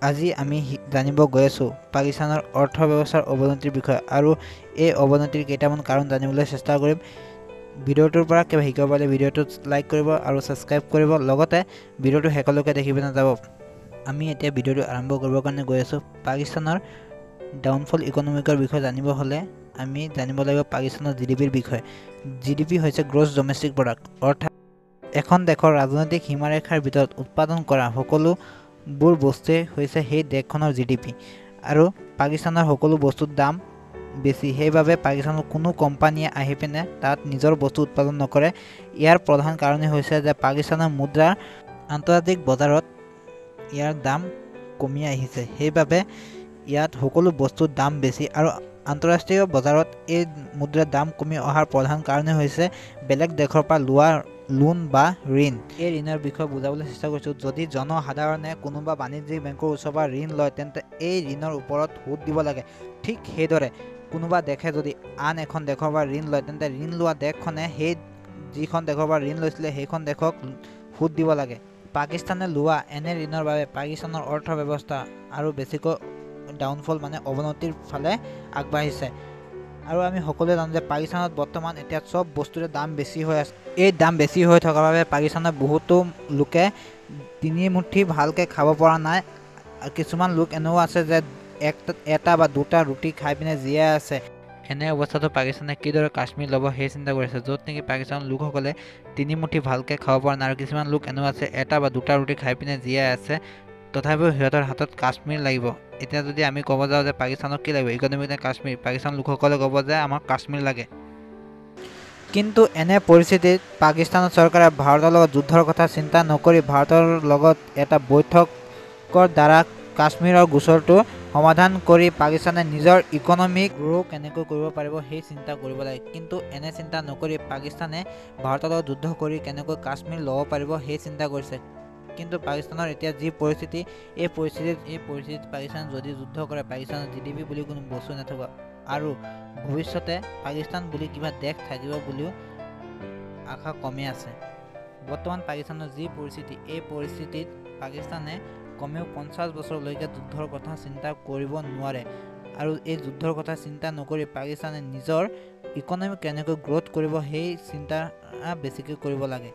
আজি আমি জানিব গৈ আছোঁ পাকিস্তানৰ অৰ্থব্যৱস্থাৰ অৱনতিৰ বিষয়ে আৰু এই অৱনতিৰ কেইটামান কাৰণ জানিবলৈ চেষ্টা কৰিম। ভিডিঅ'টোৰ পৰা কিবা শিকিব পাৰিলে ভিডিঅ'টোত লাইক কৰিব আৰু ছাবস্ক্ৰাইব কৰিব, লগতে ভিডিঅ'টো শেষলৈকে দেখিব নাযাব। আমি এতিয়া ভিডিঅ'টো আৰম্ভ কৰিবৰ কাৰণে গৈ আছোঁ। পাকিস্তানৰ ডাউনফল ইকনমিকৰ বিষয়ে জানিব হ'লে আমি জানিব লাগিব পাকিস্তানৰ GDPৰ বিষয়ে। GDP হৈছে গ্ৰছ ডমেষ্টিক প্ৰডাক্ট, অৰ্থাৎ এখন দেশৰ ৰাজনৈতিক সীমাৰেখাৰ ভিতৰত উৎপাদন কৰা সকলোবোৰ বস্তুৱেই হৈছে সেই দেশখনৰ GDP। আৰু পাকিস্তানৰ সকলো বস্তুৰ দাম বেছি, সেইবাবে পাকিস্তানৰ কোনো কোম্পানীয়ে আহি পিনে তাত নিজৰ বস্তু উৎপাদন নকৰে। ইয়াৰ প্ৰধান কাৰণেই হৈছে যে পাকিস্তানৰ মুদ্ৰাৰ আন্তৰ্জাতিক বজাৰত ইয়াৰ দাম কমি আহিছে, সেইবাবে ইয়াত সকলো বস্তুৰ দাম বেছি। আৰু আন্তঃৰাষ্ট্ৰীয় বজাৰত এই মুদ্ৰাৰ দাম কমি অহাৰ প্ৰধান কাৰণেই হৈছে বেলেগ দেশৰ পৰা লোৱা লোন বা ঋণ। এই ঋণৰ বিষয়ে বুজাবলৈ চেষ্টা কৰিছোঁ। যদি জনসাধাৰণে কোনোবা বাণিজ্যিক বেংকৰ ওচৰৰ পৰা ঋণ লয়, তেন্তে এই ঋণৰ ওপৰত সুদ দিব লাগে। ঠিক সেইদৰে কোনোবা দেশে যদি আন এখন দেশৰ পৰা ঋণ লয়, তেন্তে ঋণ লোৱা দেশখনে সেই যিখন দেশৰ পৰা ঋণ লৈছিলে সেইখন দেশক সুদ দিব লাগে। পাকিস্তানে লোৱা এনে ঋণৰ বাবে পাকিস্তানৰ অৰ্থব্যৱস্থা আৰু বেছিকৈ ডাউনফল মানে অৱনতিৰ ফালে আগবাঢ়িছে। আৰু আমি সকলোৱে জানো যে পাকিস্তানত বৰ্তমান এতিয়া চব বস্তুৰে দাম বেছি হৈ আছে। এই দাম বেছি হৈ থকাৰ বাবে পাকিস্তানৰ বহুতো লোকে তিনিমুঠি ভালকৈ খাব পৰা নাই। কিছুমান লোক এনেও আছে যে এটা বা দুটা ৰুটি খাই পিনে জীয়াই আছে। এনে অৱস্থাতো পাকিস্তানে কিদৰে কাশ্মীৰ ল'ব সেই চিন্তা কৰিছে, য'ত নেকি পাকিস্তানৰ লোকসকলে তিনিমুঠি ভালকৈ খাব পৰা নাই। আৰু কিছুমান লোক এনেও আছে এটা বা দুটা ৰুটি খাই পিনে জীয়াই আছে, তথাপিও সিহঁতৰ হাতত কাশ্মীৰ লাগিব। এতিয়া যদি আমি ক'ব যাওঁ যে পাকিস্তানক কি লাগিব, ইকনমিক নে কাশ্মীৰ, পাকিস্তান লোকসকলে ক'ব যে আমাক কাশ্মীৰ লাগে। কিন্তু এনে পৰিস্থিতিত পাকিস্তানৰ চৰকাৰে ভাৰতৰ লগত যুদ্ধৰ কথা চিন্তা নকৰি ভাৰতৰ লগত এটা বৈঠকৰ দ্বাৰা কাশ্মীৰৰ গোচৰটো সমাধান কৰি পাকিস্তানে নিজৰ ইকনমিক গ্ৰ' কেনেকৈ কৰিব পাৰিব সেই চিন্তা কৰিব লাগে। কিন্তু এনে চিন্তা নকৰি পাকিস্তানে ভাৰতৰ লগত যুদ্ধ কৰি কেনেকৈ কাশ্মীৰ ল'ব পাৰিব সেই চিন্তা কৰিছে। কিন্তু পাকিস্তানৰ এতিয়া যি পৰিস্থিতি, এই পৰিস্থিতিত পাকিস্তানে যদি যুদ্ধ কৰে, পাকিস্তানৰ GDP বুলি কোনো বস্তু নাথাকিব আৰু ভৱিষ্যতে পাকিস্তান বুলি কিবা দেশ থাকিব বুলিও আশা কমি আছে। বৰ্তমান পাকিস্তানৰ যি পৰিস্থিতি, এই পৰিস্থিতিত পাকিস্তানে কমেও 50 বছৰলৈকে যুদ্ধৰ কথা চিন্তা কৰিব নোৱাৰে। আৰু এই যুদ্ধৰ কথা চিন্তা নকৰি পাকিস্তানে নিজৰ ইকনমি কেনেকৈ গ্ৰ'থ কৰিব সেই চিন্তা বেছিকৈ কৰিব লাগে।